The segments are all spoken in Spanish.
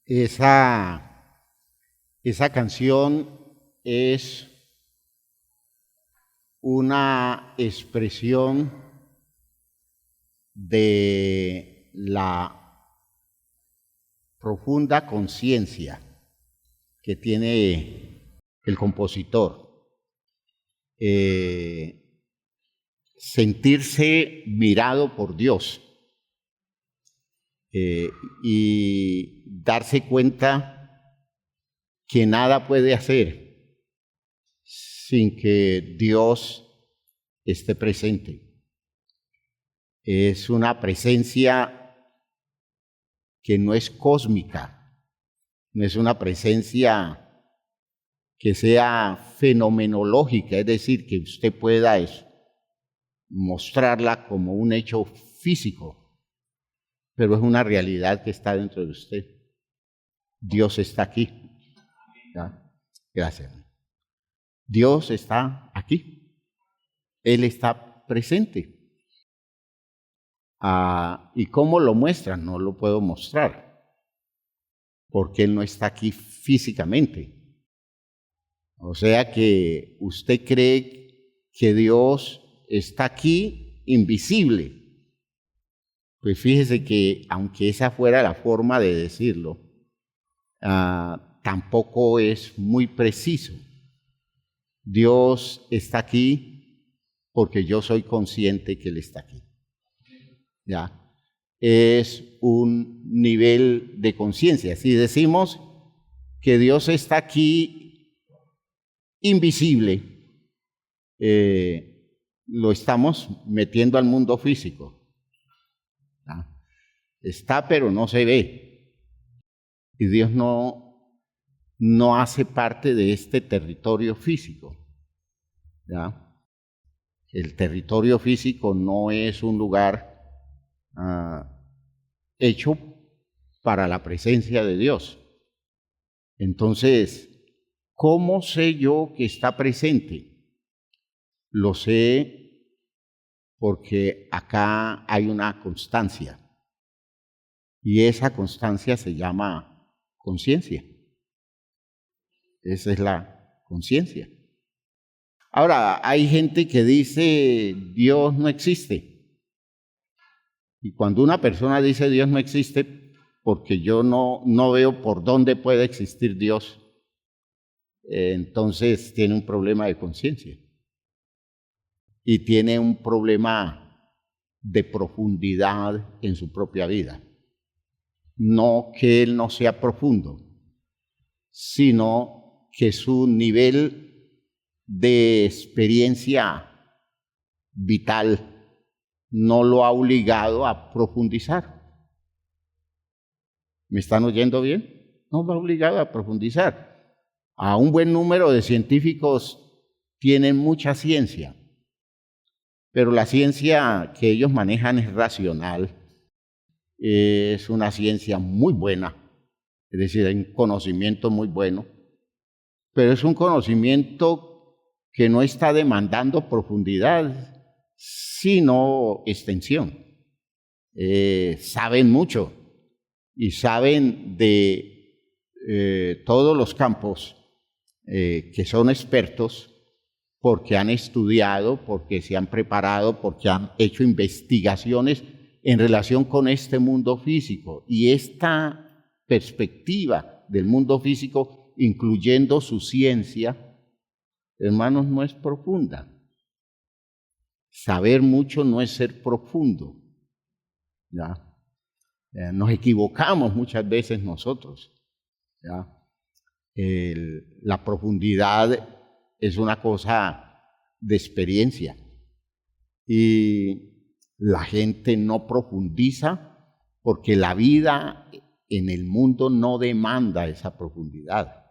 Esa canción es una expresión de la profunda conciencia que tiene el compositor. Sentirse mirado por Dios y darse cuenta que nada puede hacer sin que Dios esté presente. Es una presencia que no es cósmica, no es una presencia que sea fenomenológica, es decir, que usted pueda mostrarla como un hecho físico, pero es una realidad que está dentro de usted. Dios está aquí. ¿Ya? Gracias. Dios está aquí. Él está presente. ¿Y cómo lo muestra? No lo puedo mostrar, porque Él no está aquí físicamente. O sea que usted cree que Dios está aquí invisible. Pues fíjese que aunque esa fuera la forma de decirlo, tampoco es muy preciso. Dios está aquí porque yo soy consciente que Él está aquí. ¿Ya? Es un nivel de conciencia. Si decimos que Dios está aquí invisible, lo estamos metiendo al mundo físico. ¿Ya? Está, pero no se ve. Y Dios no hace parte de este territorio físico. ¿Ya? El territorio físico no es un lugar hecho para la presencia de Dios. Entonces, ¿cómo sé yo que está presente? Lo sé porque acá hay una constancia. Y esa constancia se llama conciencia. Esa es la conciencia. Ahora, hay gente que dice Dios no existe. Y cuando una persona dice Dios no existe, porque yo no veo por dónde puede existir Dios, entonces tiene un problema de conciencia. Y tiene un problema de profundidad en su propia vida. No que él no sea profundo, sino que su nivel de experiencia vital no lo ha obligado a profundizar. ¿Me están oyendo bien? No lo ha obligado a profundizar. A un buen número de científicos tienen mucha ciencia, pero la ciencia que ellos manejan es racional, es una ciencia muy buena, es decir, hay un conocimiento muy bueno, pero es un conocimiento que no está demandando profundidad, sino extensión. Saben mucho y saben de todos los campos que son expertos porque han estudiado, porque se han preparado, porque han hecho investigaciones en relación con este mundo físico. Y esta perspectiva del mundo físico, incluyendo su ciencia, hermanos, no es profunda. Saber mucho no es ser profundo. ¿Ya? Nos equivocamos muchas veces nosotros. ¿Ya? La profundidad es una cosa de experiencia y la gente no profundiza porque la vida en el mundo no demanda esa profundidad,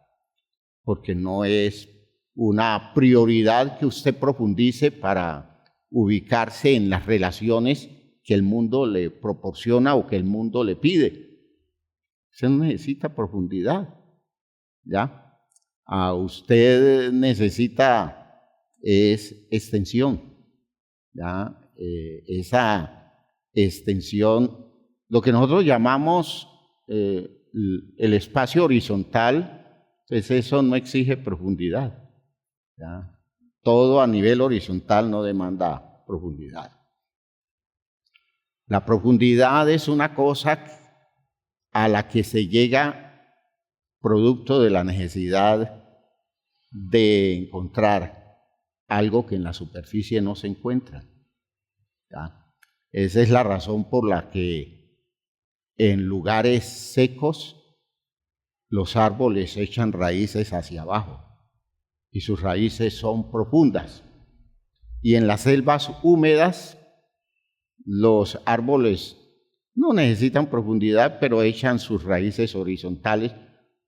porque no es una prioridad que usted profundice para ubicarse en las relaciones que el mundo le proporciona o que el mundo le pide. Usted no necesita profundidad, ¿ya? Usted necesita es extensión, ¿ya? Esa extensión, lo que nosotros llamamos el espacio horizontal, pues eso no exige profundidad, ¿ya? Todo a nivel horizontal no demanda profundidad. La profundidad es una cosa a la que se llega producto de la necesidad de encontrar algo que en la superficie no se encuentra, ¿ya? Esa es la razón por la que en lugares secos los árboles echan raíces hacia abajo y sus raíces son profundas. Y en las selvas húmedas los árboles no necesitan profundidad, pero echan sus raíces horizontales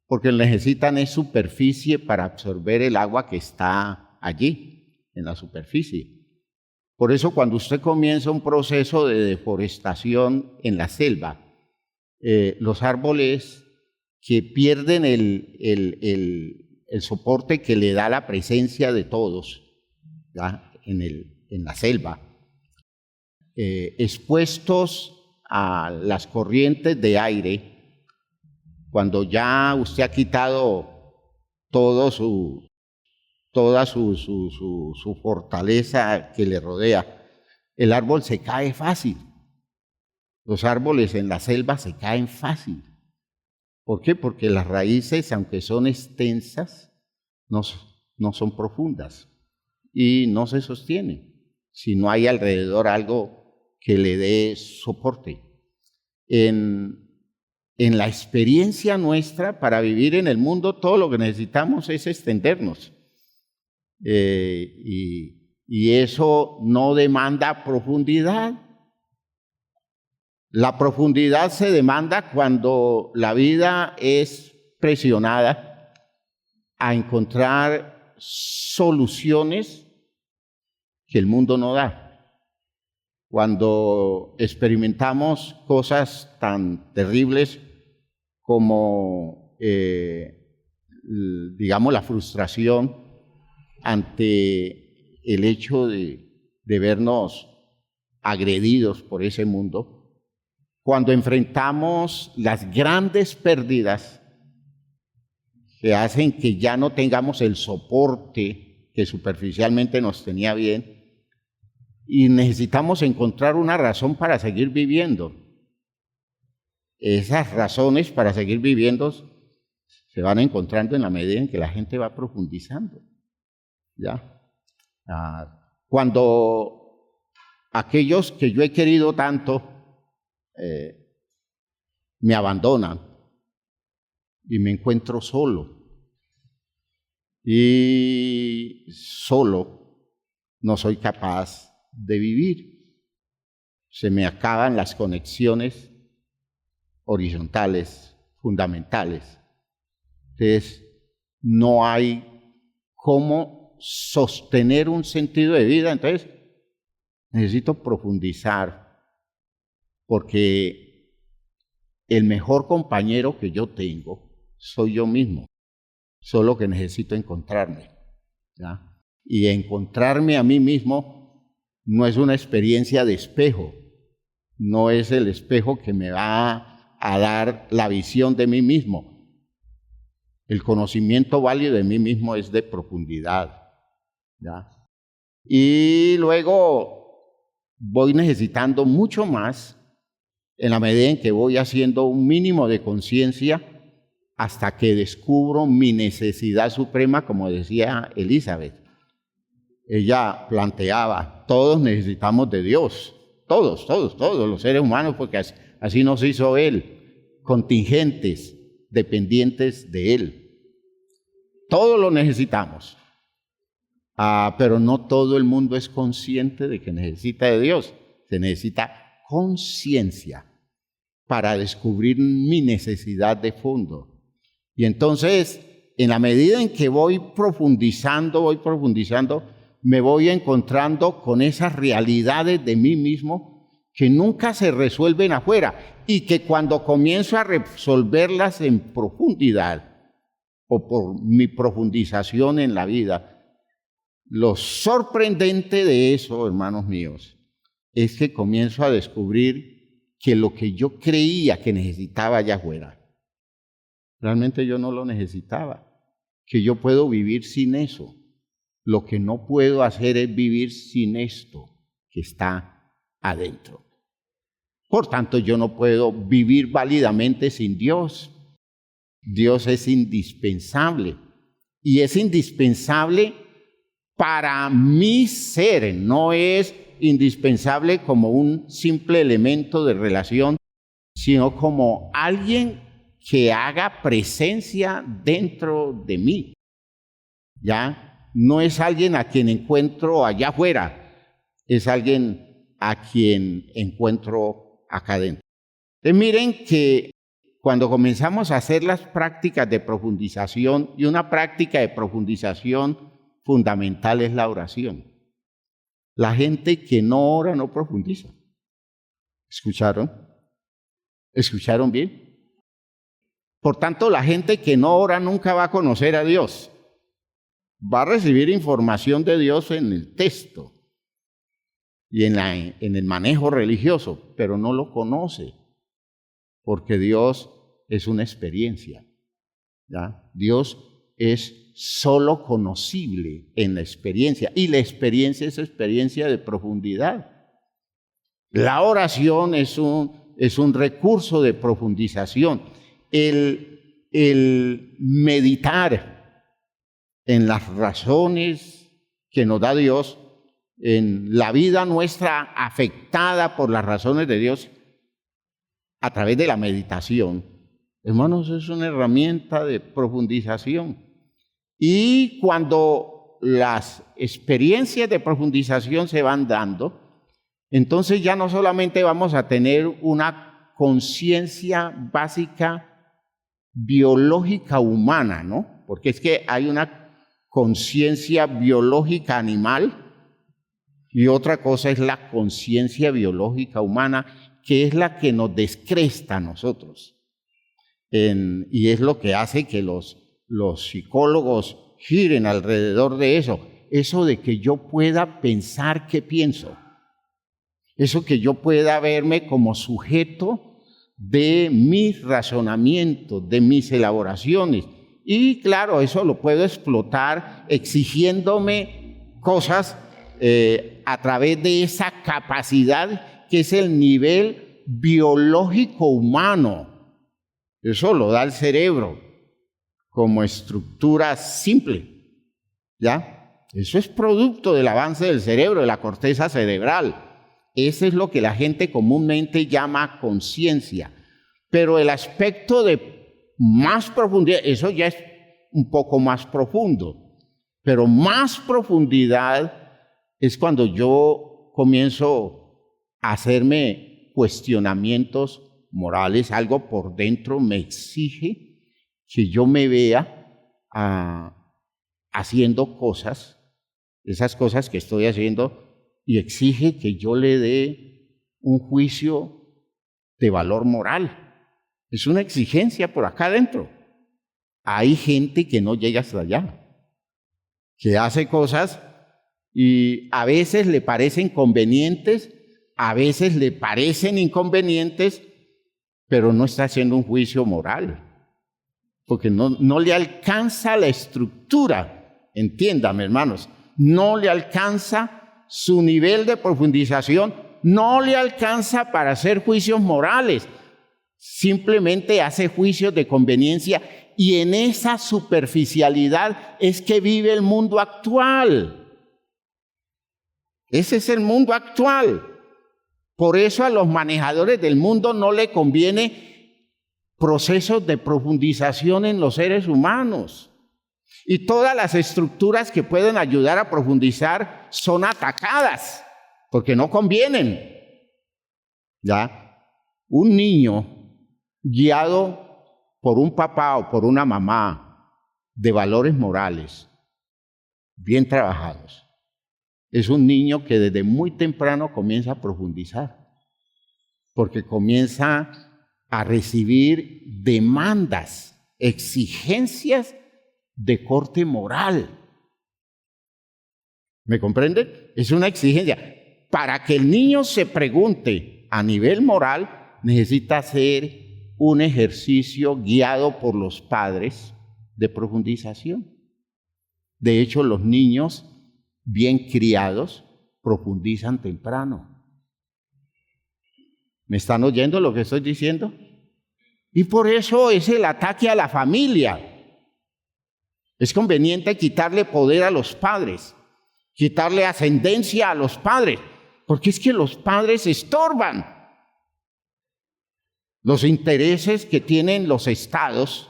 porque necesitan es superficie para absorber el agua que está allí, en la superficie. Por eso cuando usted comienza un proceso de deforestación en la selva, los árboles que pierden el soporte que le da la presencia de todos, ¿ya? En la selva, expuestos a las corrientes de aire, cuando ya usted ha quitado toda su fortaleza que le rodea, el árbol se cae fácil. Los árboles en la selva se caen fácil. ¿Por qué? Porque las raíces, aunque son extensas, no son profundas y no se sostienen si no hay alrededor algo que le dé soporte. En la experiencia nuestra para vivir en el mundo, todo lo que necesitamos es extendernos. Y eso no demanda profundidad. La profundidad se demanda cuando la vida es presionada a encontrar soluciones que el mundo no da. Cuando experimentamos cosas tan terribles como, digamos, la frustración ante el hecho de vernos agredidos por ese mundo, cuando enfrentamos las grandes pérdidas que hacen que ya no tengamos el soporte que superficialmente nos tenía bien y necesitamos encontrar una razón para seguir viviendo. Esas razones para seguir viviendo se van encontrando en la medida en que la gente va profundizando, ¿ya? Cuando aquellos que yo he querido tanto me abandonan y me encuentro solo. Y solo no soy capaz de vivir. Se me acaban las conexiones horizontales, fundamentales. Entonces, no hay cómo sostener un sentido de vida. Entonces, necesito profundizar, porque el mejor compañero que yo tengo soy yo mismo, solo que necesito encontrarme, ¿ya? Y encontrarme a mí mismo no es una experiencia de espejo, no es el espejo que me va a dar la visión de mí mismo. El conocimiento válido de mí mismo es de profundidad, ¿ya? Y luego voy necesitando mucho más en la medida en que voy haciendo un mínimo de conciencia hasta que descubro mi necesidad suprema, como decía Elizabeth. Ella planteaba, todos necesitamos de Dios, todos los seres humanos, porque así nos hizo Él, contingentes, dependientes de Él. Todos lo necesitamos, pero no todo el mundo es consciente de que necesita de Dios. Se necesita conciencia para descubrir mi necesidad de fondo. Y entonces, en la medida en que voy profundizando, me voy encontrando con esas realidades de mí mismo que nunca se resuelven afuera y que cuando comienzo a resolverlas en profundidad o por mi profundización en la vida, lo sorprendente de eso, hermanos míos, es que comienzo a descubrir que lo que yo creía que necesitaba allá afuera Realmente yo no lo necesitaba, que yo puedo vivir sin eso. Lo que no puedo hacer es vivir sin esto que está adentro. Por tanto, yo no puedo vivir válidamente sin Dios. Dios es indispensable y es indispensable para mi ser, no es indispensable como un simple elemento de relación, sino como alguien que haga presencia dentro de mí. ¿Ya? No es alguien a quien encuentro allá afuera, es alguien a quien encuentro acá adentro. Entonces miren que cuando comenzamos a hacer las prácticas de profundización, y una práctica de profundización fundamental es la oración. La gente que no ora no profundiza. ¿Escucharon? ¿Escucharon bien? Por tanto, la gente que no ora nunca va a conocer a Dios. Va a recibir información de Dios en el texto y en el manejo religioso, pero no lo conoce, porque Dios es una experiencia, ¿ya? Dios es solo conocible en la experiencia, y la experiencia es experiencia de profundidad. La oración es un recurso de profundización. El meditar en las razones que nos da Dios, en la vida nuestra afectada por las razones de Dios a través de la meditación, hermanos, es una herramienta de profundización. Y cuando las experiencias de profundización se van dando, entonces ya no solamente vamos a tener una conciencia básica biológica humana, ¿no? Porque es que hay una conciencia biológica animal y otra cosa es la conciencia biológica humana, que es la que nos descresta a nosotros. Y es lo que hace que los psicólogos giren alrededor de eso de que yo pueda pensar qué pienso, eso que yo pueda verme como sujeto de mis razonamientos, de mis elaboraciones. Y claro, eso lo puedo explotar exigiéndome cosas a través de esa capacidad que es el nivel biológico humano. Eso lo da el cerebro como estructura simple, ¿ya? Eso es producto del avance del cerebro, de la corteza cerebral. Eso es lo que la gente comúnmente llama conciencia. Pero el aspecto de más profundidad, eso ya es un poco más profundo. Pero más profundidad es cuando yo comienzo a hacerme cuestionamientos morales, algo por dentro me exige que yo me vea haciendo cosas, esas cosas que estoy haciendo, y exige que yo le dé un juicio de valor moral. Es una exigencia por acá adentro. Hay gente que no llega hasta allá, que hace cosas y a veces le parecen convenientes, a veces le parecen inconvenientes, pero no está haciendo un juicio moral, porque no le alcanza la estructura, entiéndame hermanos, no le alcanza su nivel de profundización, no le alcanza para hacer juicios morales, simplemente hace juicios de conveniencia, y en esa superficialidad es que vive el mundo actual. Ese es el mundo actual. Por eso a los manejadores del mundo no le conviene procesos de profundización en los seres humanos. Y todas las estructuras que pueden ayudar a profundizar son atacadas, porque no convienen. ¿Ya? Un niño guiado por un papá o por una mamá de valores morales bien trabajados, es un niño que desde muy temprano comienza a profundizar, porque comienza a recibir demandas, exigencias de corte moral. ¿Me comprenden? Es una exigencia. Para que el niño se pregunte a nivel moral, necesita ser un ejercicio guiado por los padres de profundización. De hecho, los niños bien criados profundizan temprano. ¿Me están oyendo lo que estoy diciendo? Y por eso es el ataque a la familia. Es conveniente quitarle poder a los padres, quitarle ascendencia a los padres, porque es que los padres estorban los intereses que tienen los estados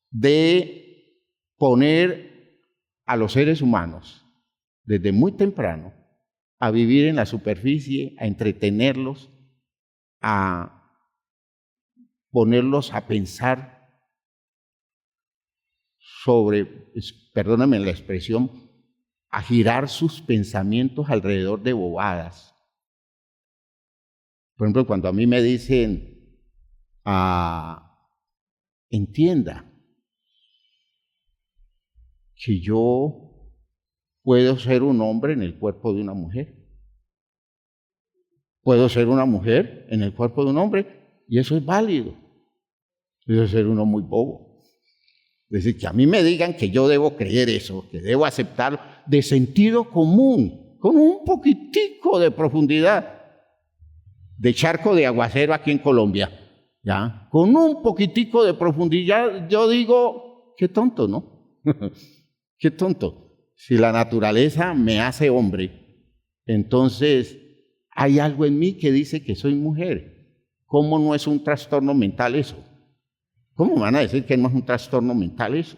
de poner a los seres humanos desde muy temprano a vivir en la superficie, a entretenerlos, a ponerlos a pensar sobre, perdónenme la expresión, a girar sus pensamientos alrededor de bobadas. Por ejemplo, cuando a mí me dicen, entienda que yo puedo ser un hombre en el cuerpo de una mujer. Puedo ser una mujer en el cuerpo de un hombre y eso es válido. Eso es ser uno muy bobo. Es decir, que a mí me digan que yo debo creer eso, que debo aceptarlo de sentido común, con un poquitico de profundidad, de charco de aguacero aquí en Colombia, ¿ya? Con un poquitico de profundidad, yo digo, qué tonto, ¿no? Qué tonto. Si la naturaleza me hace hombre, entonces hay algo en mí que dice que soy mujer. ¿Cómo no es un trastorno mental eso? ¿Cómo me van a decir que no es un trastorno mental eso?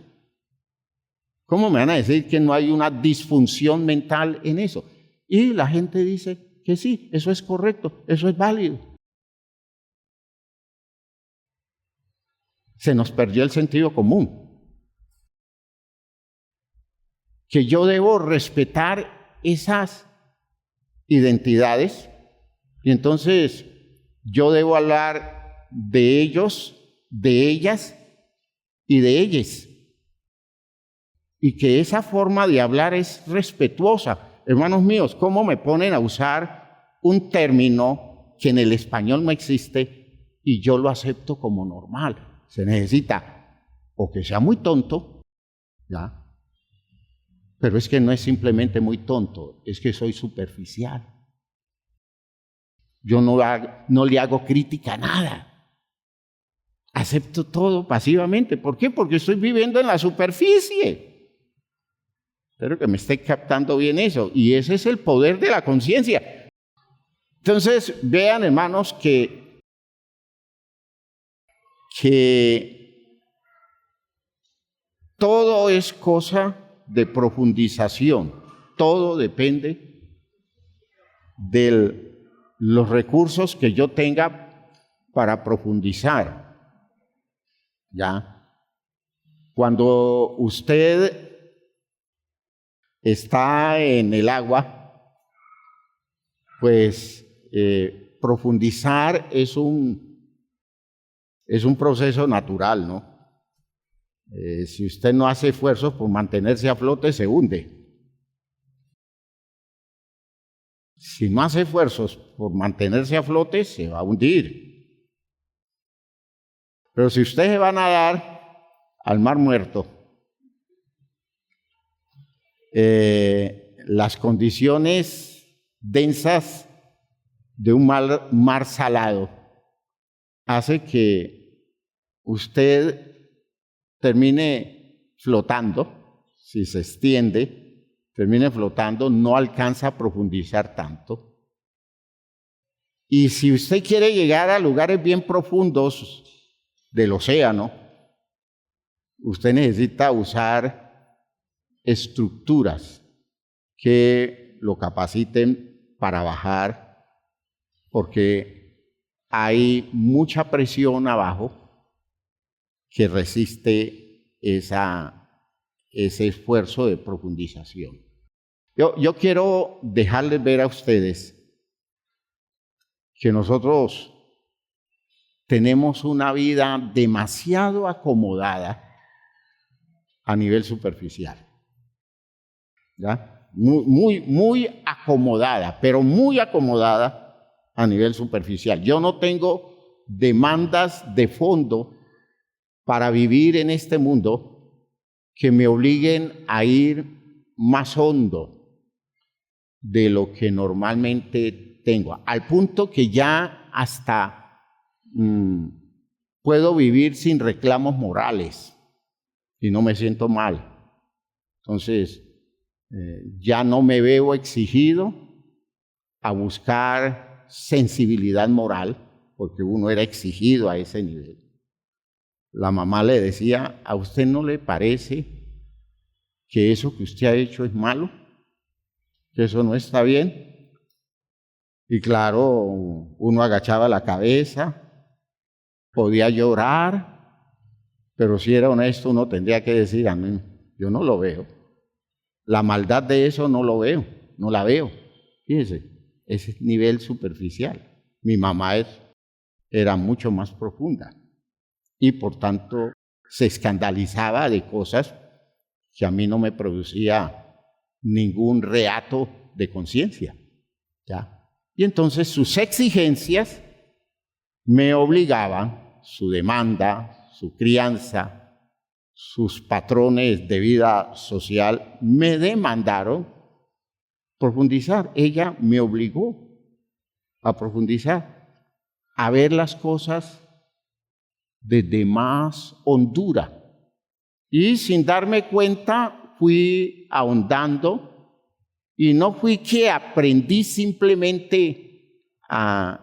¿Cómo me van a decir que no hay una disfunción mental en eso? Y la gente dice que sí, eso es correcto, eso es válido. Se nos perdió el sentido común. Que yo debo respetar esas identidades y entonces yo debo hablar de ellos, de ellas y de ellas. Y que esa forma de hablar es respetuosa. Hermanos míos, ¿cómo me ponen a usar un término que en el español no existe y yo lo acepto como normal? Se necesita o que sea muy tonto, ¿ya? Pero es que no es simplemente muy tonto, es que soy superficial. Yo no le hago crítica a nada. Acepto todo pasivamente. ¿Por qué? Porque estoy viviendo en la superficie. Espero que me esté captando bien eso. Y ese es el poder de la conciencia. Entonces, vean, hermanos, que todo es cosa de profundización. Todo depende de los recursos que yo tenga para profundizar. ¿Ya? Cuando usted está en el agua, pues profundizar es un proceso natural, ¿no? Si usted no hace esfuerzos por mantenerse a flote, se hunde. Si no hace esfuerzos por mantenerse a flote, se va a hundir. Pero si usted se va a nadar al mar muerto, las condiciones densas de un mar salado hace que usted termine flotando, si se extiende, termine flotando, no alcanza a profundizar tanto. Y si usted quiere llegar a lugares bien profundos del océano, usted necesita usar estructuras que lo capaciten para bajar, porque hay mucha presión abajo que resiste ese esfuerzo de profundización. Yo quiero dejarles ver a ustedes que nosotros tenemos una vida demasiado acomodada a nivel superficial. ¿Ya? Muy acomodada, pero muy acomodada a nivel superficial. Yo no tengo demandas de fondo para vivir en este mundo que me obliguen a ir más hondo de lo que normalmente tengo, al punto que ya hasta puedo vivir sin reclamos morales y no me siento mal. Entonces, ya no me veo exigido a buscar sensibilidad moral, porque uno era exigido a ese nivel. La mamá le decía, ¿a usted no le parece que eso que usted ha hecho es malo? ¿Que eso no está bien? Y claro, uno agachaba la cabeza, podía llorar, pero si era honesto uno tendría que decir, a mí, yo no lo veo. La maldad de eso no lo veo, no la veo. Fíjese, ese nivel superficial. Mi mamá era mucho más profunda y por tanto se escandalizaba de cosas que a mí no me producía ningún reato de conciencia, ¿ya? Y entonces sus exigencias me obligaban, su demanda, su crianza, sus patrones de vida social me demandaron profundizar. Ella me obligó a profundizar, a ver las cosas desde más hondura. Y sin darme cuenta fui ahondando y no fui que aprendí simplemente a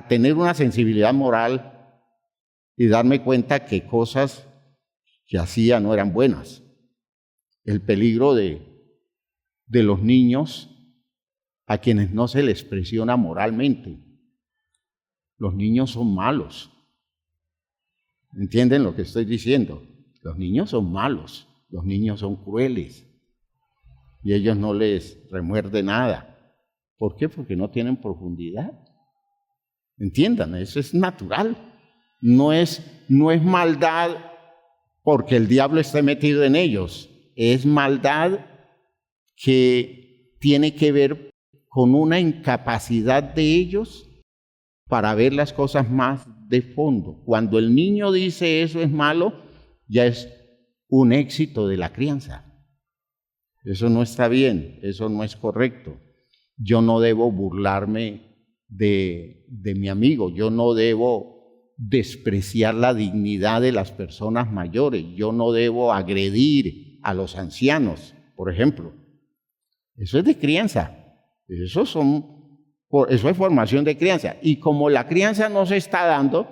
tener una sensibilidad moral y darme cuenta que cosas que hacía no eran buenas. El peligro de los niños a quienes no se les presiona moralmente. Los niños son malos. ¿Entienden lo que estoy diciendo? Los niños son malos, los niños son crueles y ellos no les remuerde nada. ¿Por qué? Porque no tienen profundidad. Entiendan, eso es natural. No es maldad porque el diablo esté metido en ellos. Es maldad que tiene que ver con una incapacidad de ellos para ver las cosas más de fondo. Cuando el niño dice eso es malo, ya es un éxito de la crianza. Eso no está bien, eso no es correcto. Yo no debo burlarme de mi amigo, yo no debo despreciar la dignidad de las personas mayores, yo no debo agredir a los ancianos, por ejemplo. Eso es de crianza, eso es formación de crianza. Y como la crianza no se está dando,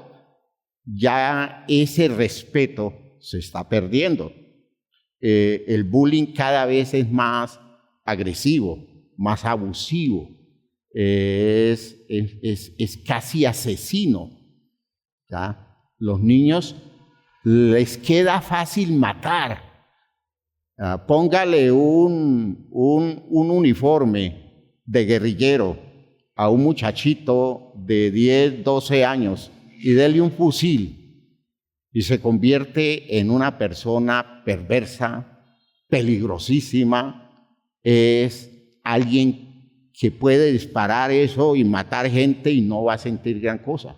ya ese respeto se está perdiendo. El bullying cada vez es más agresivo, más abusivo, es casi asesino. ¿Ya? Los niños les queda fácil matar. Póngale un uniforme de guerrillero a un muchachito de 10, 12 años y dele un fusil y se convierte en una persona perversa, peligrosísima. Es alguien que puede disparar eso y matar gente y no va a sentir gran cosa.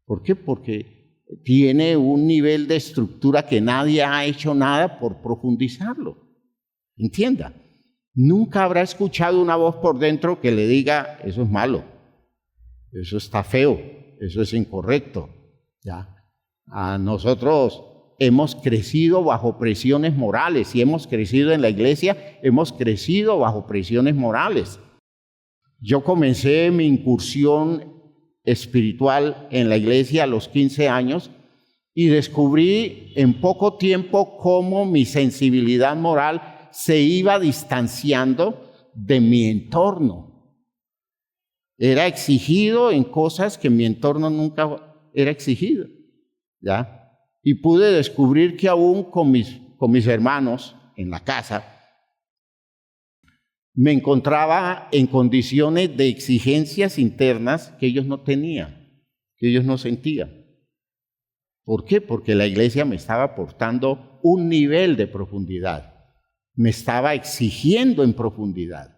¿Por qué? Porque tiene un nivel de estructura que nadie ha hecho nada por profundizarlo. Entienda, nunca habrá escuchado una voz por dentro que le diga, eso es malo, eso está feo, eso es incorrecto. ¿Ya? Nosotros hemos crecido bajo presiones morales y hemos crecido en la iglesia, hemos crecido bajo presiones morales. Yo comencé mi incursión espiritual en la iglesia a los 15 años y descubrí en poco tiempo cómo mi sensibilidad moral se iba distanciando de mi entorno. Era exigido en cosas que mi entorno nunca era exigido, ¿ya? Y pude descubrir que aún con mis hermanos en la casa me encontraba en condiciones de exigencias internas que ellos no tenían, que ellos no sentían. ¿Por qué? Porque la iglesia me estaba aportando un nivel de profundidad, me estaba exigiendo en profundidad,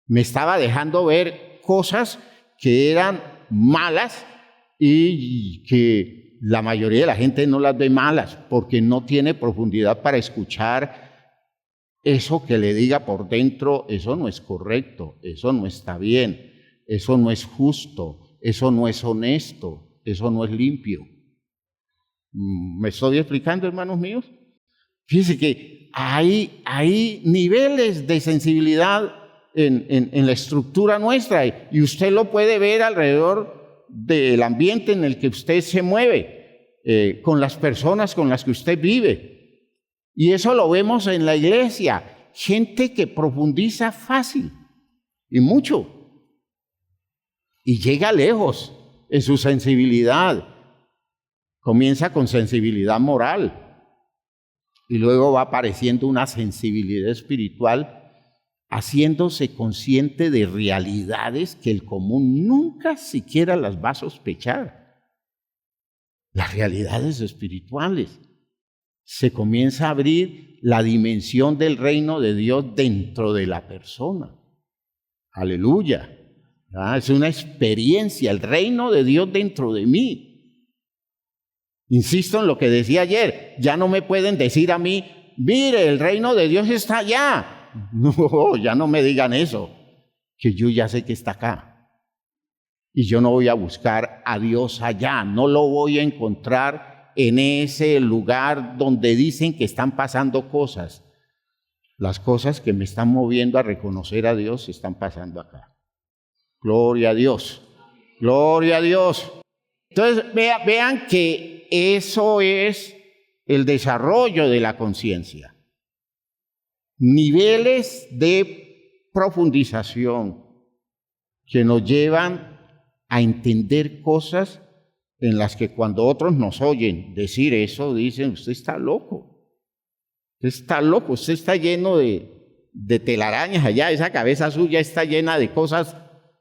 me estaba dejando ver cosas que eran malas y que la mayoría de la gente no las ve malas porque no tiene profundidad para escuchar eso que le diga por dentro, eso no es correcto, eso no está bien, eso no es justo, eso no es honesto, eso no es limpio. ¿Me estoy explicando, hermanos míos? Fíjense que hay niveles de sensibilidad en la estructura nuestra y usted lo puede ver alrededor del ambiente en el que usted se mueve, con las personas con las que usted vive. Y eso lo vemos en la iglesia, gente que profundiza fácil y mucho y llega lejos en su sensibilidad. Comienza con sensibilidad moral y luego va apareciendo una sensibilidad espiritual, haciéndose consciente de realidades que el común nunca siquiera las va a sospechar. Las realidades espirituales. Se comienza a abrir la dimensión del reino de Dios dentro de la persona. Aleluya. Es una experiencia, el reino de Dios dentro de mí. Insisto en lo que decía ayer, ya no me pueden decir a mí, mire, el reino de Dios está allá. No, ya no me digan eso, que yo ya sé que está acá. Y yo no voy a buscar a Dios allá, no lo voy a encontrar en ese lugar donde dicen que están pasando cosas. Las cosas que me están moviendo a reconocer a Dios están pasando acá. Gloria a Dios. Gloria a Dios. Entonces vean que eso es el desarrollo de la conciencia. Niveles de profundización que nos llevan a entender cosas en las que cuando otros nos oyen decir eso, dicen, usted está loco, usted está lleno de telarañas allá, esa cabeza suya está llena de cosas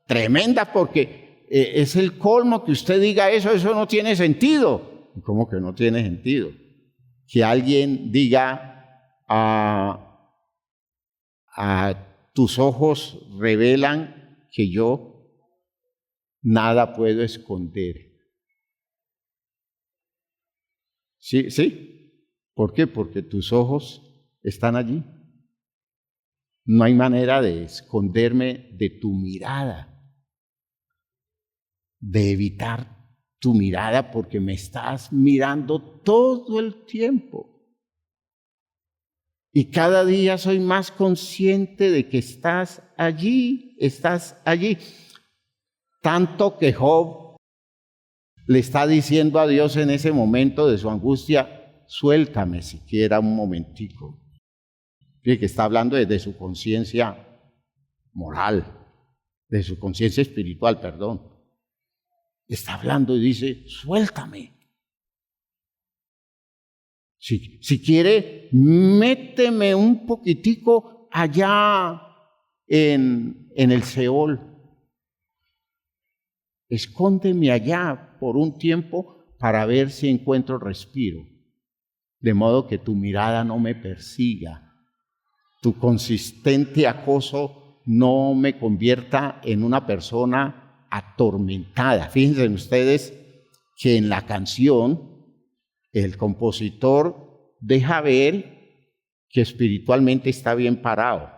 tremendas porque es el colmo que usted diga eso no tiene sentido. ¿Cómo que no tiene sentido? Que alguien diga, tus ojos revelan que yo nada puedo esconder. Sí. ¿Por qué? Porque tus ojos están allí. No hay manera de esconderme de tu mirada, de evitar tu mirada porque me estás mirando todo el tiempo. Y cada día soy más consciente de que estás allí. Tanto que Job le está diciendo a Dios en ese momento de su angustia, suéltame siquiera un momentico. Fíjate que está hablando desde su conciencia moral, de su conciencia espiritual, perdón. Está hablando y dice, suéltame. Si quiere, méteme un poquitico allá en el Seol. Escóndeme allá por un tiempo para ver si encuentro respiro, de modo que tu mirada no me persiga, tu consistente acoso no me convierta en una persona atormentada. Fíjense ustedes que en la canción el compositor deja ver que espiritualmente está bien parado.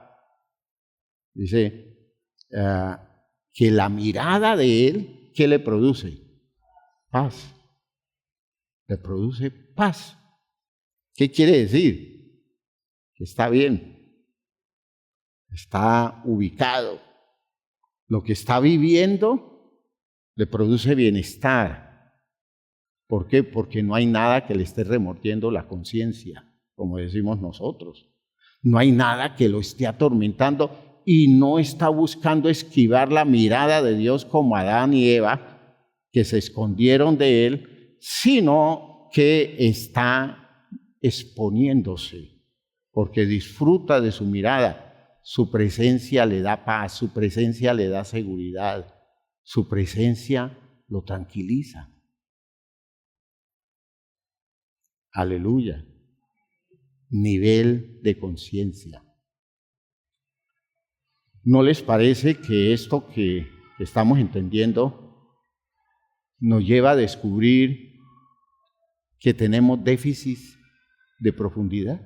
Dice que la mirada de él, ¿qué le produce? Paz. Le produce paz. ¿Qué quiere decir? Que está bien, está ubicado. Lo que está viviendo le produce bienestar. ¿Por qué? Porque no hay nada que le esté remordiendo la conciencia, como decimos nosotros. No hay nada que lo esté atormentando y no está buscando esquivar la mirada de Dios como Adán y Eva, que se escondieron de él, sino que está exponiéndose, porque disfruta de su mirada. Su presencia le da paz, su presencia le da seguridad, su presencia lo tranquiliza. Aleluya. Nivel de conciencia. ¿No les parece que esto que estamos entendiendo nos lleva a descubrir que tenemos déficits de profundidad.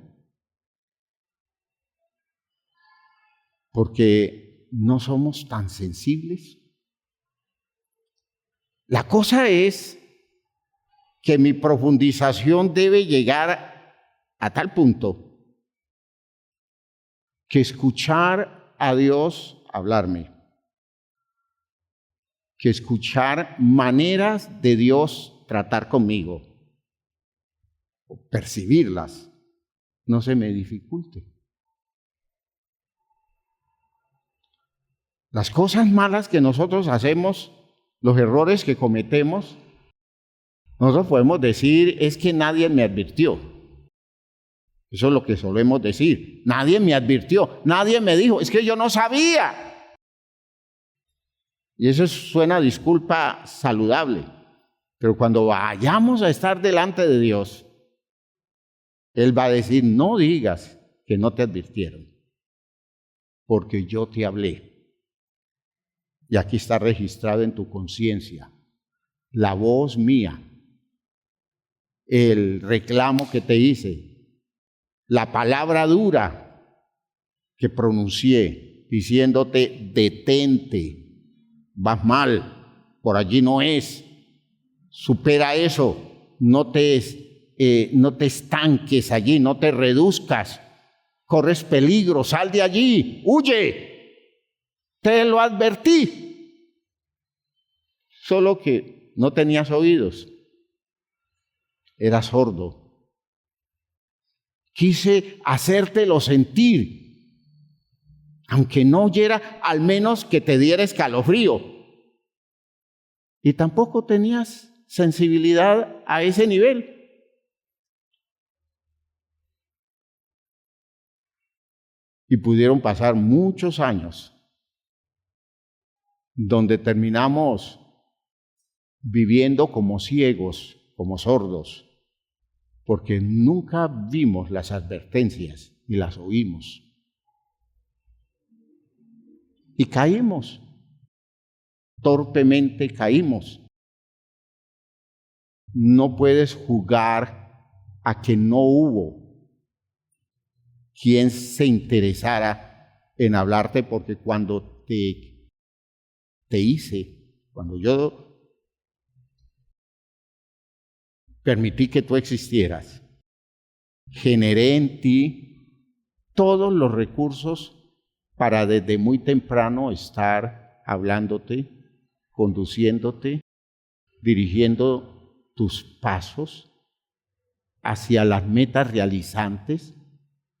Porque no somos tan sensibles. La cosa es que mi profundización debe llegar a tal punto que escuchar a Dios hablarme, que escuchar maneras de Dios tratar conmigo, o percibirlas, no se me dificulte. Las cosas malas que nosotros hacemos, los errores que cometemos, nosotros podemos decir, es que nadie me advirtió. Eso es lo que solemos decir. Nadie me advirtió, nadie me dijo, es que yo no sabía. Y eso suena a disculpa saludable. Pero cuando vayamos a estar delante de Dios, Él va a decir, no digas que no te advirtieron, porque yo te hablé. Y aquí está registrado en tu conciencia la voz mía, el reclamo que te hice, la palabra dura que pronuncié, diciéndote, detente, vas mal, por allí no es, supera eso, no te estanques allí, no te reduzcas, corres peligro, sal de allí, huye, te lo advertí, solo que no tenías oídos. Era sordo. Quise hacértelo sentir, aunque no oyera, al menos que te diera escalofrío. Y tampoco tenías sensibilidad a ese nivel. Y pudieron pasar muchos años donde terminamos viviendo como ciegos, como sordos, porque nunca vimos las advertencias ni las oímos. Y caímos, torpemente caímos. No puedes jugar a que no hubo quien se interesara en hablarte, porque cuando te hice, cuando yo permití que tú existieras, generé en ti todos los recursos para desde muy temprano estar hablándote, conduciéndote, dirigiendo tus pasos hacia las metas realizantes,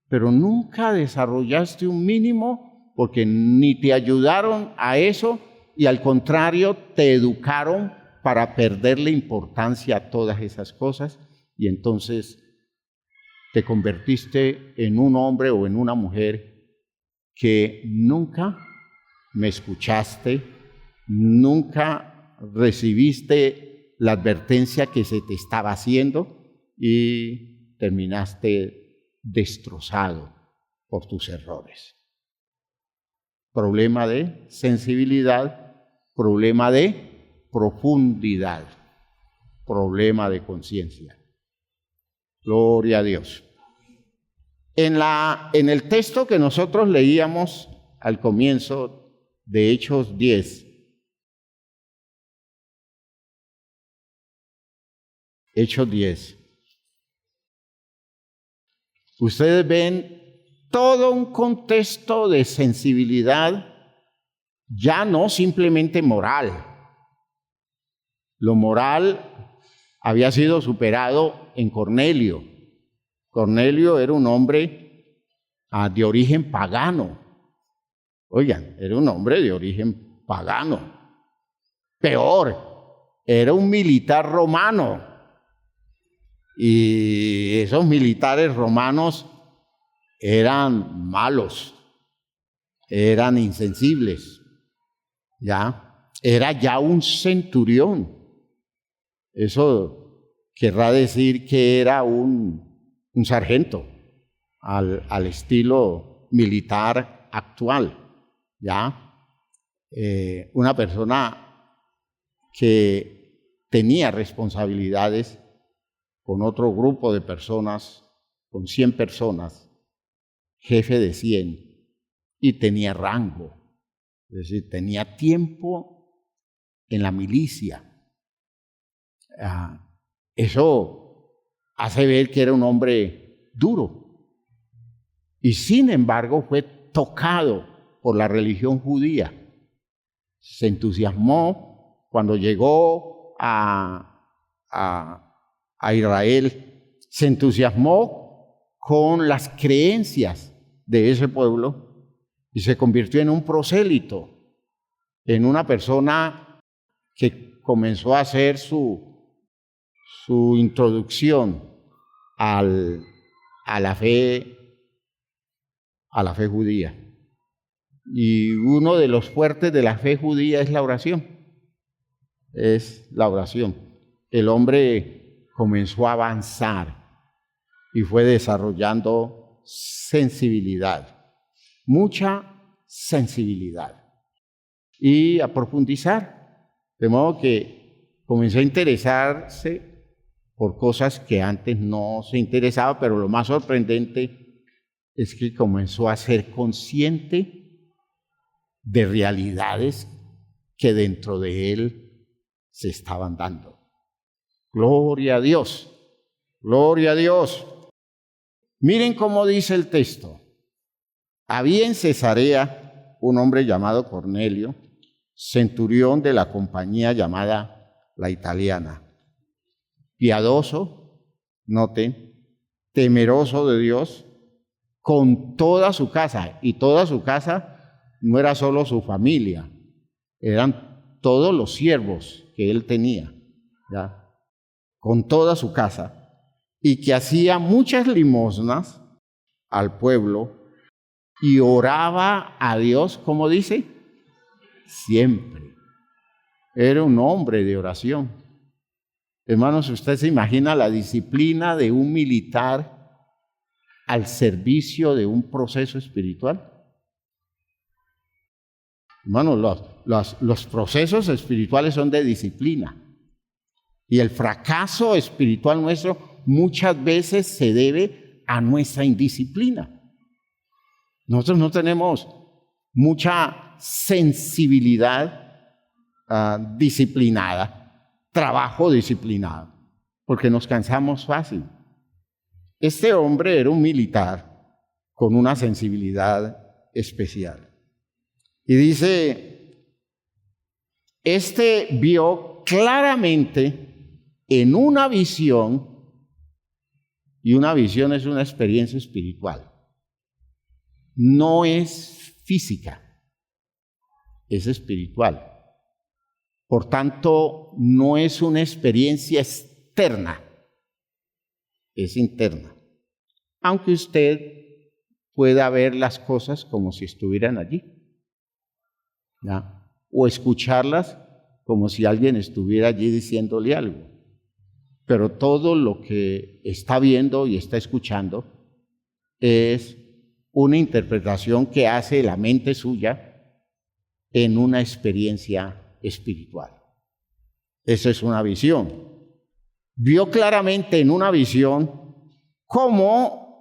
pero nunca desarrollaste un mínimo porque ni te ayudaron a eso y al contrario te educaron para perderle importancia a todas esas cosas, y entonces te convertiste en un hombre o en una mujer que nunca me escuchaste, nunca recibiste la advertencia que se te estaba haciendo y terminaste destrozado por tus errores. Problema de sensibilidad, problema de profundidad, problema de conciencia. Gloria a Dios. En el texto que nosotros leíamos al comienzo de Hechos 10, Hechos 10, ustedes ven todo un contexto de sensibilidad, ya no simplemente moral. Lo moral había sido superado en Cornelio. Cornelio era un hombre de origen pagano. Oigan, era un hombre de origen pagano. Peor, era un militar romano. Y esos militares romanos eran malos, eran insensibles, ¿ya? Era ya un centurión. Eso querrá decir que era un sargento al estilo militar actual, ¿ya? Una persona que tenía responsabilidades con otro grupo de personas, con 100 personas, jefe de 100, y tenía rango, es decir, tenía tiempo en la milicia. Eso hace ver que era un hombre duro. Y sin embargo fue tocado por la religión judía. Se entusiasmó cuando llegó a Israel. Se entusiasmó con las creencias de ese pueblo y se convirtió en un prosélito, en una persona que comenzó a hacer su introducción a la fe judía. Y uno de los fuertes de la fe judía es la oración. El hombre comenzó a avanzar y fue desarrollando sensibilidad, mucha sensibilidad, y a profundizar, de modo que comenzó a interesarse por cosas que antes no se interesaba, pero lo más sorprendente es que comenzó a ser consciente de realidades que dentro de él se estaban dando. Gloria a Dios, gloria a Dios. Miren cómo dice el texto. Había en Cesarea un hombre llamado Cornelio, centurión de la compañía llamada La Italiana, piadoso, noten, temeroso de Dios, con toda su casa, y toda su casa no era solo su familia, eran todos los siervos que él tenía, ¿ya? Con toda su casa, y que hacía muchas limosnas al pueblo y oraba a Dios, ¿cómo dice? Siempre. Era un hombre de oración. Hermanos, ¿usted se imagina la disciplina de un militar al servicio de un proceso espiritual? Hermanos, los procesos espirituales son de disciplina. Y el fracaso espiritual nuestro muchas veces se debe a nuestra indisciplina. Nosotros no tenemos mucha sensibilidad disciplinada, trabajo disciplinado, porque nos cansamos fácil. Este hombre era un militar con una sensibilidad especial. Y dice, este vio claramente en una visión, y una visión es una experiencia espiritual, no es física, es espiritual. Por tanto, no es una experiencia externa, es interna. Aunque usted pueda ver las cosas como si estuvieran allí, ¿ya? O escucharlas como si alguien estuviera allí diciéndole algo. Pero todo lo que está viendo y está escuchando es una interpretación que hace la mente suya en una experiencia espiritual. Esa es una visión. Vio claramente en una visión como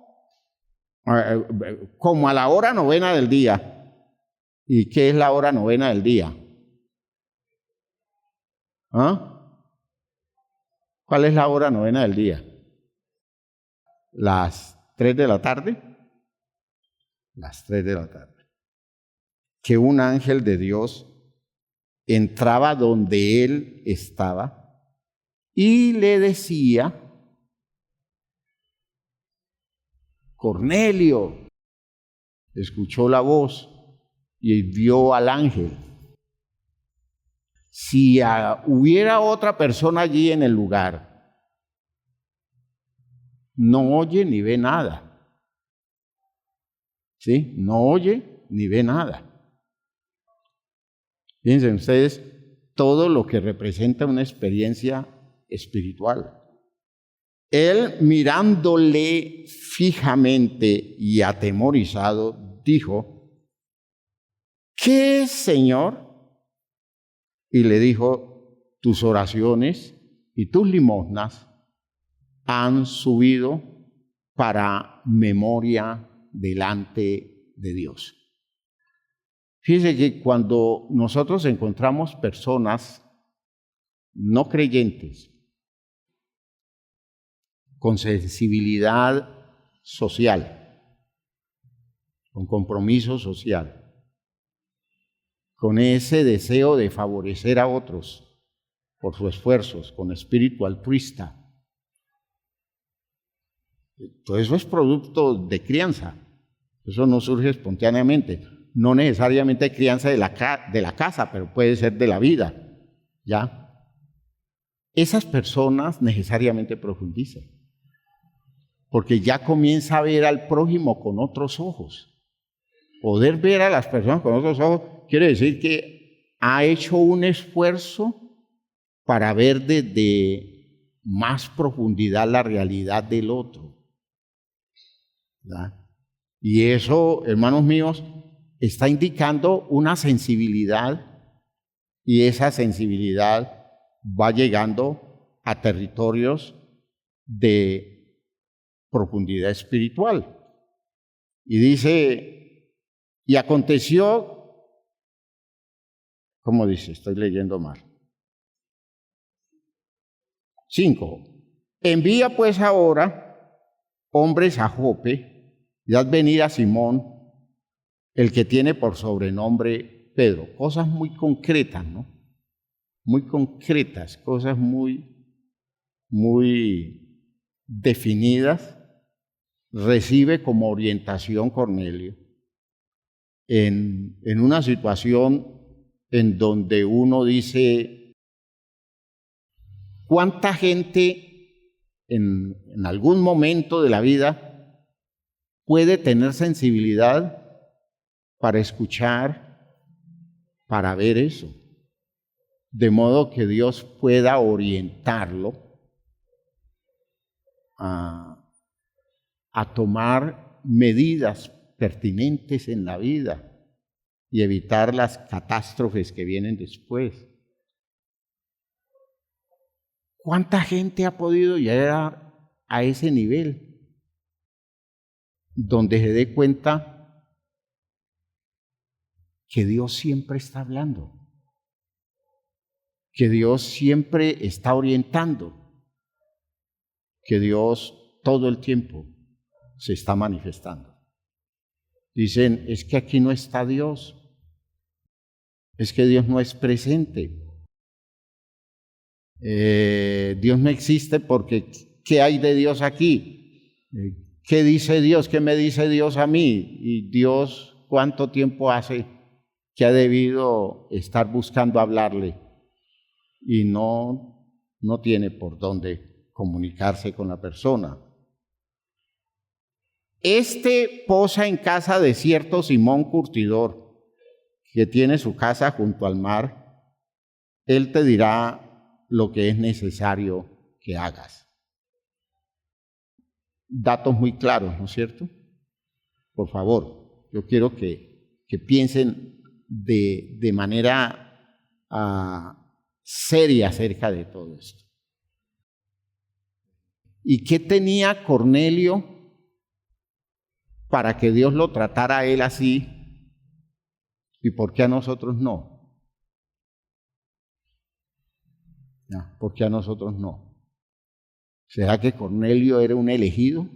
a la hora novena del día. ¿Y qué es la hora novena del día? ¿Cuál es la hora novena del día? ¿Las 3 de la tarde? Las 3 de la tarde. Que un ángel de Dios entraba donde él estaba y le decía, Cornelio. Escuchó la voz y vio al ángel. Si hubiera otra persona allí en el lugar, no oye ni ve nada. ¿Sí? No oye ni ve nada. Fíjense ustedes todo lo que representa una experiencia espiritual. Él, mirándole fijamente y atemorizado, dijo, ¿qué es, Señor? Y le dijo, tus oraciones y tus limosnas han subido para memoria delante de Dios. Fíjese que cuando nosotros encontramos personas no creyentes, con sensibilidad social, con compromiso social, con ese deseo de favorecer a otros por sus esfuerzos, con espíritu altruista, todo eso es producto de crianza. Eso no surge espontáneamente. No necesariamente crianza de la casa, pero puede ser de la vida, ¿ya? Esas personas necesariamente profundizan, porque ya comienza a ver al prójimo con otros ojos. Poder ver a las personas con otros ojos quiere decir que ha hecho un esfuerzo para ver desde más profundidad la realidad del otro, ¿verdad? Y eso, hermanos míos, está indicando una sensibilidad, y esa sensibilidad va llegando a territorios de profundidad espiritual. Y dice, y aconteció, ¿cómo dice? Estoy leyendo mal. 5. Envía pues ahora hombres a Jope y haz venir a Simón, el que tiene por sobrenombre Pedro. Cosas muy concretas, ¿no? Muy concretas, cosas muy definidas. Recibe como orientación Cornelio en una situación en donde uno dice, ¿cuánta gente en algún momento de la vida puede tener sensibilidad para escuchar, para ver eso? De modo que Dios pueda orientarlo a tomar medidas pertinentes en la vida y evitar las catástrofes que vienen después. ¿Cuánta gente ha podido llegar a ese nivel donde se dé cuenta que Dios siempre está hablando, que Dios siempre está orientando, que Dios todo el tiempo se está manifestando? Dicen, es que aquí no está Dios, es que Dios no es presente, Dios no existe porque ¿qué hay de Dios aquí? ¿Qué dice Dios? ¿Qué me dice Dios a mí? Y Dios, ¿cuánto tiempo hace que ha debido estar buscando hablarle y no tiene por dónde comunicarse con la persona? Este posa en casa de cierto Simón curtidor, que tiene su casa junto al mar. Él te dirá lo que es necesario que hagas. Datos muy claros, ¿no es cierto? Por favor, yo quiero que piensen de manera seria acerca de todo esto. ¿Y qué tenía Cornelio para que Dios lo tratara a él así? ¿Y por qué a nosotros no? ¿Por qué a nosotros no? ¿Será que Cornelio era un elegido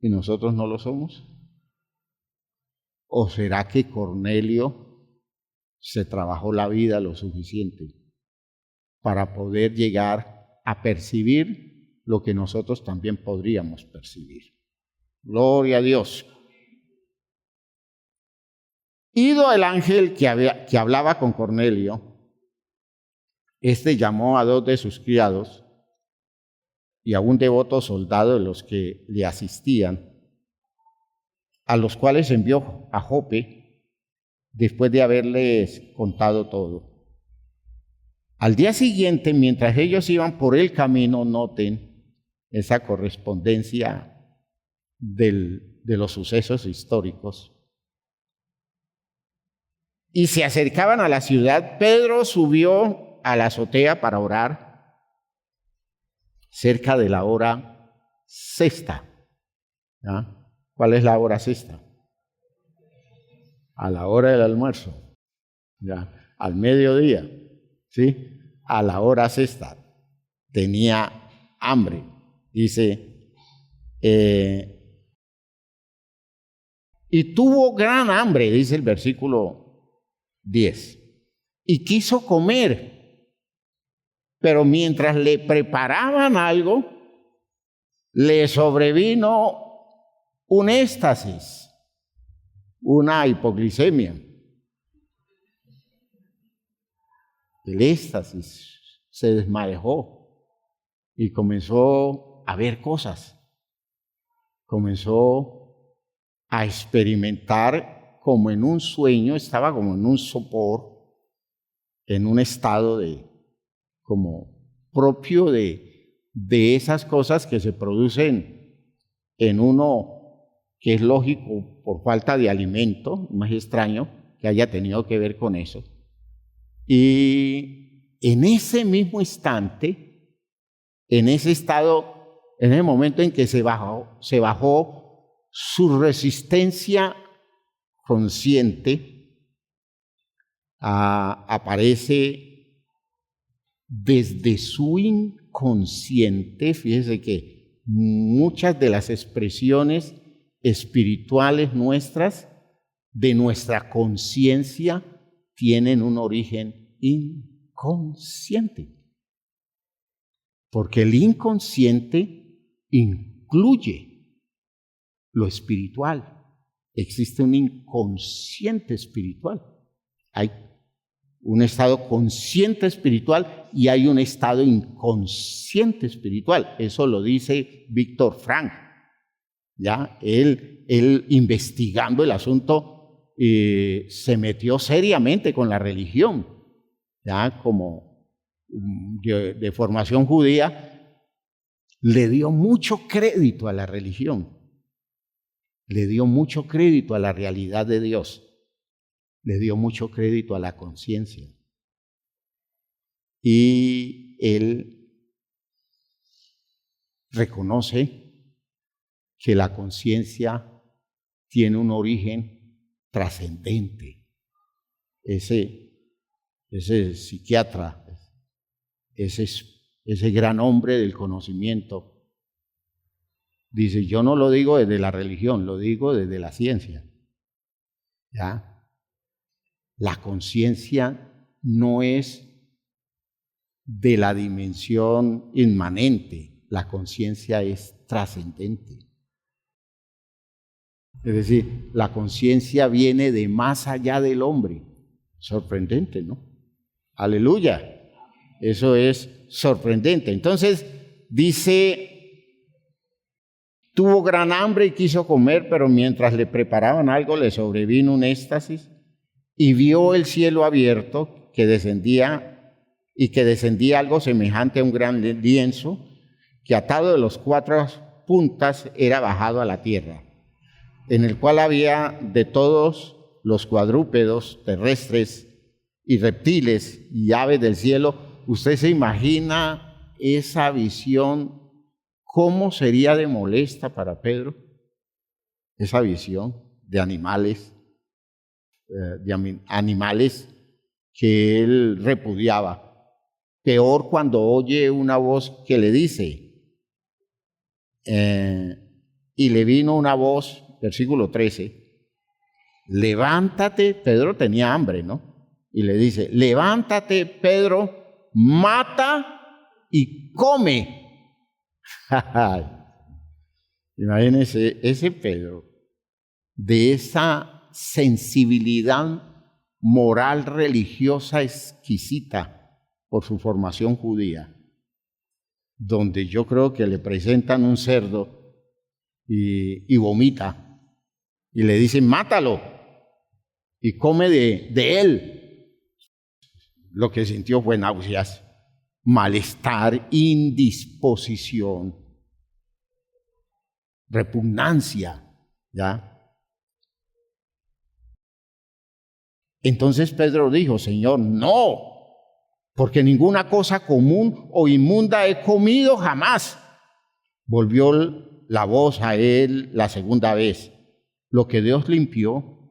y nosotros no lo somos? ¿O será que Cornelio se trabajó la vida lo suficiente para poder llegar a percibir lo que nosotros también podríamos percibir? Gloria a Dios. Ido el ángel que hablaba con Cornelio, este llamó a 2 de sus criados y a un devoto soldado de los que le asistían, a los cuales envió a Jope después de haberles contado todo. Al día siguiente, mientras ellos iban por el camino, noten esa correspondencia de los sucesos históricos. Y se acercaban a la ciudad, Pedro subió a la azotea para orar cerca de la hora sexta. ¿Ya? ¿Cuál es la hora sexta? A la hora del almuerzo, ¿ya? Al mediodía, ¿sí? A la hora sexta tenía hambre. Dice, y tuvo gran hambre, dice el versículo 10, y quiso comer, pero mientras le preparaban algo, le sobrevino un éxtasis, una hipoglicemia. El éxtasis, se desmadejó y comenzó a ver cosas. Comenzó a experimentar como en un sueño, estaba como en un sopor, en un estado de como propio de esas cosas que se producen en uno, que es lógico por falta de alimento. No es extraño que haya tenido que ver con eso. Y en ese mismo instante, en ese estado, en el momento en que se bajó su resistencia consciente, aparece desde su inconsciente. Fíjese que muchas de las expresiones espirituales nuestras, de nuestra conciencia, tienen un origen inconsciente. Porque el inconsciente incluye lo espiritual. Existe un inconsciente espiritual. Hay un estado consciente espiritual y hay un estado inconsciente espiritual. Eso lo dice Víctor Frank. ¿Ya? Él investigando el asunto, se metió seriamente con la religión, ya como de formación judía, le dio mucho crédito a la religión, le dio mucho crédito a la realidad de Dios, le dio mucho crédito a la conciencia. Y él reconoce que la conciencia tiene un origen trascendente. Ese psiquiatra, ese gran hombre del conocimiento, dice, yo no lo digo desde la religión, lo digo desde la ciencia. ¿Ya? La conciencia no es de la dimensión inmanente, la conciencia es trascendente. Es decir, la conciencia viene de más allá del hombre. Sorprendente, ¿no? Aleluya. Eso es sorprendente. Entonces, dice, tuvo gran hambre y quiso comer, pero mientras le preparaban algo, le sobrevino un éxtasis y vio el cielo abierto que descendía algo semejante a un gran lienzo que atado de los 4 puntas era bajado a la tierra, en el cual había de todos los cuadrúpedos terrestres y reptiles y aves del cielo. ¿Usted se imagina esa visión? ¿Cómo sería de molesta para Pedro esa visión de animales que él repudiaba? Peor cuando oye una voz que le dice, y le vino una voz, versículo 13, levántate. Pedro tenía hambre, ¿no? Y le dice, levántate, Pedro, mata y come. Imagínense ese Pedro, de esa sensibilidad moral religiosa exquisita por su formación judía, donde yo creo que le presentan un cerdo y vomita y le dicen mátalo y come de él. Lo que sintió fue náuseas, malestar, indisposición, repugnancia, ¿ya? Entonces Pedro dijo, Señor, no, porque ninguna cosa común o inmunda he comido jamás. Volvió la voz a él la segunda vez. Lo que Dios limpió,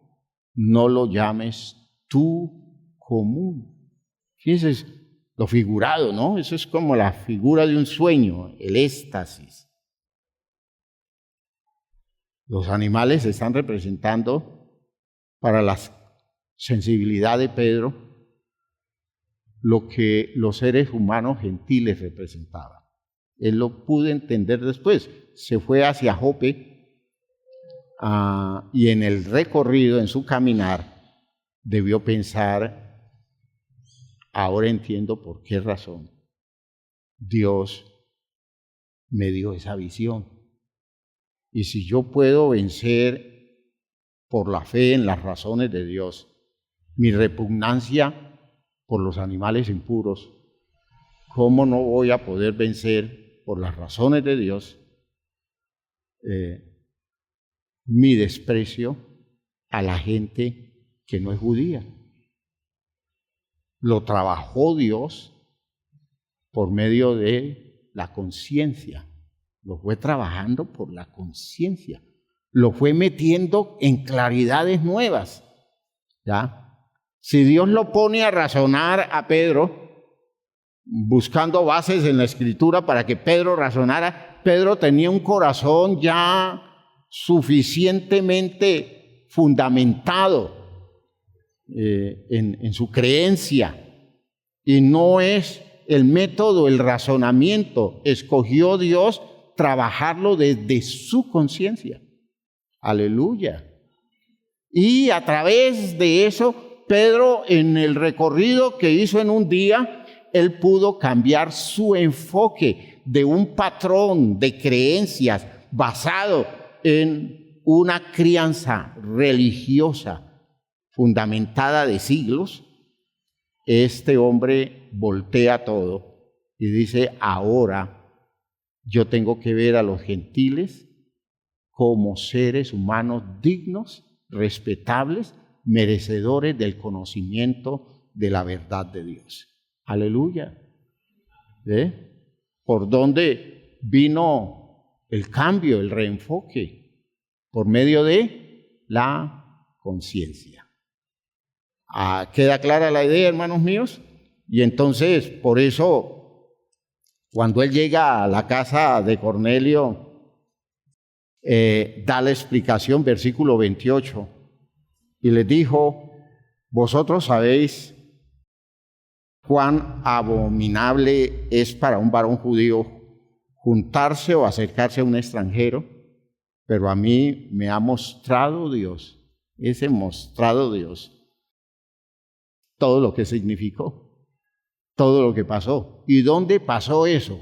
no lo llames tú común. Fíjense lo figurado, ¿no? Eso es como la figura de un sueño, el éxtasis. Los animales se están representando para la sensibilidad de Pedro lo que los seres humanos gentiles representaban. Él lo pudo entender después. Se fue hacia Jope y en el recorrido, en su caminar, debió pensar, ahora entiendo por qué razón Dios me dio esa visión. Y si yo puedo vencer por la fe en las razones de Dios mi repugnancia por los animales impuros, ¿cómo no voy a poder vencer por las razones de Dios mi desprecio a la gente que no es judía? Lo trabajó Dios por medio de la conciencia. Lo fue trabajando por la conciencia. Lo fue metiendo en claridades nuevas. ¿Ya? Si Dios lo pone a razonar a Pedro, buscando bases en la Escritura para que Pedro razonara, Pedro tenía un corazón ya suficientemente fundamentado en su creencia. Y no es el método, el razonamiento. Escogió Dios trabajarlo desde su conciencia. Aleluya. Y a través de eso, Pedro, en el recorrido que hizo en un día, él pudo cambiar su enfoque de un patrón de creencias basado en una crianza religiosa fundamentada de siglos. Este hombre voltea todo y dice, ahora yo tengo que ver a los gentiles como seres humanos dignos, respetables, merecedores del conocimiento de la verdad de Dios. Aleluya. ¿Por dónde vino el cambio, el reenfoque? Por medio de la conciencia. ¿Queda clara la idea, hermanos míos? Y entonces, por eso, cuando él llega a la casa de Cornelio, da la explicación, versículo 28, y les dijo, vosotros sabéis cuán abominable es para un varón judío juntarse o acercarse a un extranjero, pero a mí me ha mostrado Dios, ese mostrado Dios, todo lo que significó, todo lo que pasó. ¿Y dónde pasó eso?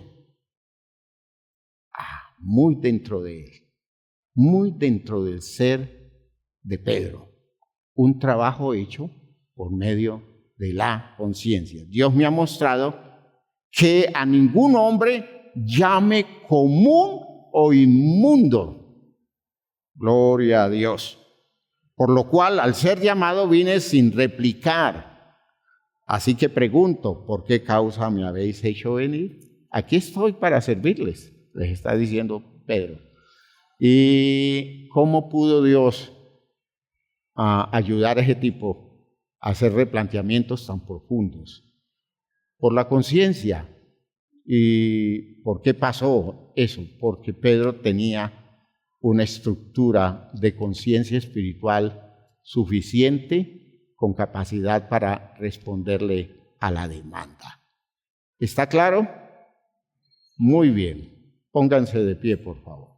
Muy dentro de él, muy dentro del ser de Pedro. Un trabajo hecho por medio de la conciencia. Dios me ha mostrado que a ningún hombre llame común o inmundo. Gloria a Dios. Por lo cual, al ser llamado, vine sin replicar. Así que pregunto, ¿por qué causa me habéis hecho venir? Aquí estoy para servirles, les está diciendo Pedro. ¿Y cómo pudo Dios ayudar a ese tipo a hacer replanteamientos tan profundos? Por la conciencia. ¿Y por qué pasó eso? Porque Pedro tenía una estructura de conciencia espiritual suficiente, con capacidad para responderle a la demanda. ¿Está claro? Muy bien. Pónganse de pie, por favor.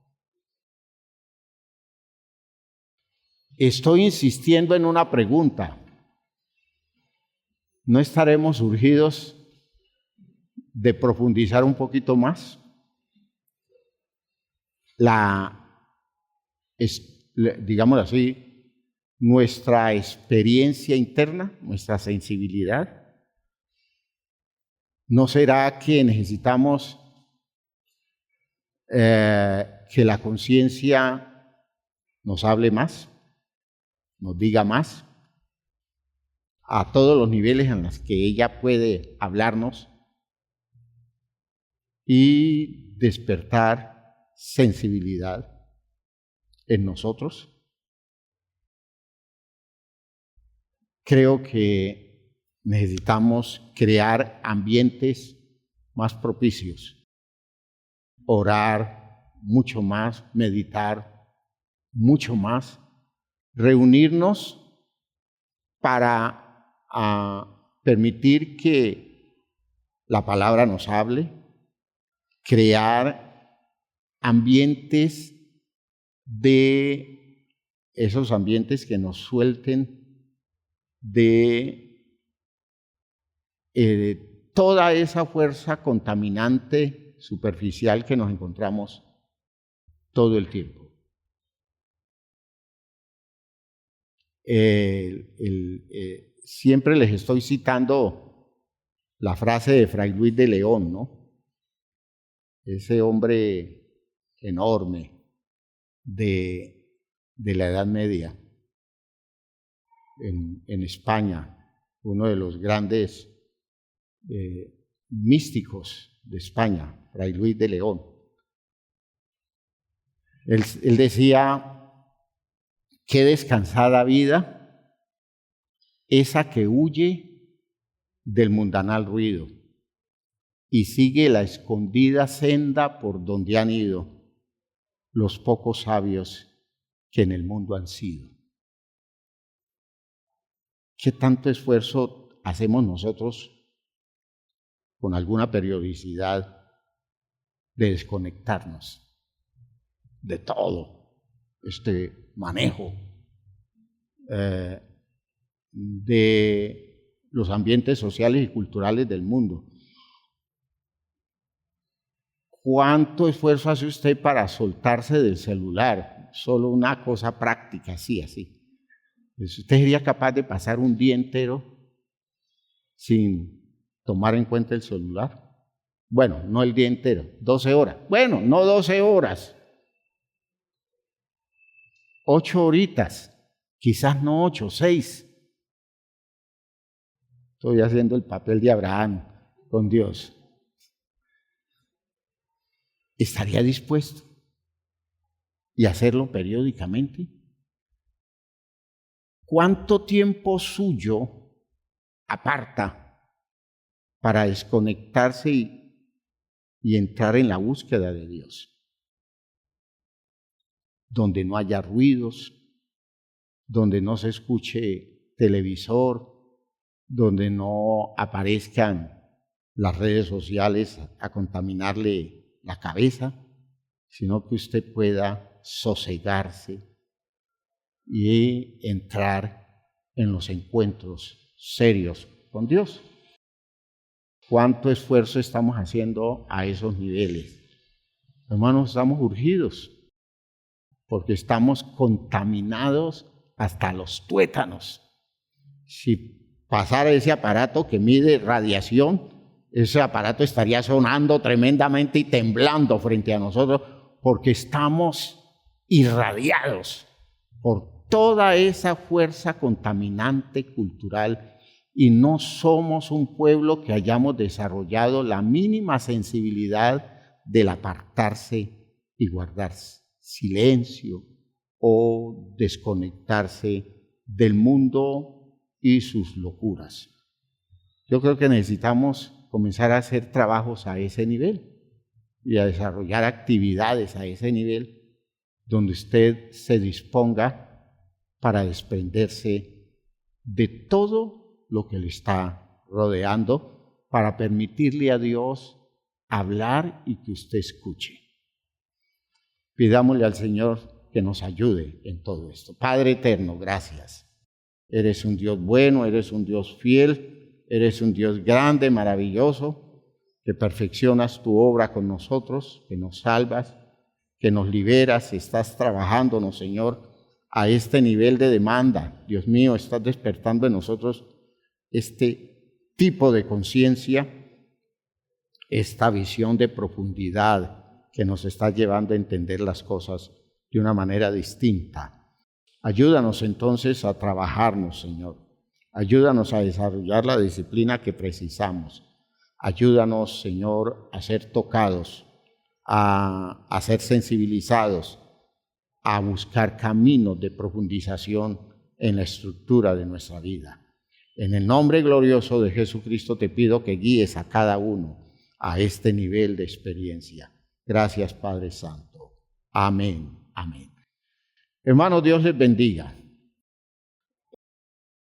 Estoy insistiendo en una pregunta. ¿No estaremos urgidos de profundizar un poquito más? Digamos así, nuestra experiencia interna, nuestra sensibilidad. ¿No será que necesitamos que la conciencia nos hable más, nos diga más? a todos los niveles en los que ella puede hablarnos y despertar sensibilidad en nosotros. Creo que necesitamos crear ambientes más propicios, orar mucho más, meditar mucho más, reunirnos para permitir que la palabra nos hable, crear ambientes de esos ambientes que nos suelten de toda esa fuerza contaminante superficial que nos encontramos todo el tiempo. Siempre les estoy citando la frase de Fray Luis de León, ¿no? Ese hombre enorme de la Edad Media en España, uno de los grandes místicos de España, Fray Luis de León. Él decía: qué descansada vida esa que huye del mundanal ruido y sigue la escondida senda por donde han ido los pocos sabios que en el mundo han sido. ¿Qué tanto esfuerzo hacemos nosotros con alguna periodicidad de desconectarnos de todo este manejo de los ambientes sociales y culturales del mundo? ¿Cuánto esfuerzo hace usted para soltarse del celular? Solo una cosa práctica, así. ¿Usted sería capaz de pasar un día entero sin tomar en cuenta el celular? Bueno, no el día entero, 12 horas. Bueno, no 12 horas. 8 horitas, quizás no 8, 6. Estoy haciendo el papel de Abraham con Dios. ¿Estaría dispuesto? ¿Y hacerlo periódicamente? ¿Cuánto tiempo suyo aparta para desconectarse y entrar en la búsqueda de Dios? Donde no haya ruidos, donde no se escuche televisor, donde no aparezcan las redes sociales a contaminarle la cabeza, sino que usted pueda sosegarse y entrar en los encuentros serios con Dios. ¿Cuánto esfuerzo estamos haciendo a esos niveles? Hermanos, estamos urgidos porque estamos contaminados hasta los tuétanos. Si pasara ese aparato que mide radiación, ese aparato estaría sonando tremendamente y temblando frente a nosotros porque estamos irradiados por toda esa fuerza contaminante cultural y no somos un pueblo que hayamos desarrollado la mínima sensibilidad del apartarse y guardar silencio o desconectarse del mundo y sus locuras. Yo creo que necesitamos comenzar a hacer trabajos a ese nivel y a desarrollar actividades a ese nivel donde usted se disponga para desprenderse de todo lo que le está rodeando para permitirle a Dios hablar y que usted escuche. Pidámosle al Señor que nos ayude en todo esto. Padre eterno, gracias. Eres un Dios bueno, eres un Dios fiel, eres un Dios grande, maravilloso, que perfeccionas tu obra con nosotros, que nos salvas, que nos liberas, estás trabajándonos, Señor, a este nivel de demanda. Dios mío, estás despertando en nosotros este tipo de conciencia, esta visión de profundidad que nos está llevando a entender las cosas de una manera distinta. Ayúdanos entonces a trabajarnos, Señor, Ayúdanos a desarrollar la disciplina que precisamos. Ayúdanos, Señor, a ser tocados, a ser sensibilizados, a buscar caminos de profundización en la estructura de nuestra vida. En el nombre glorioso de Jesucristo te pido que guíes a cada uno a este nivel de experiencia. Gracias, Padre Santo. Amén. Amén. Hermanos, Dios les bendiga.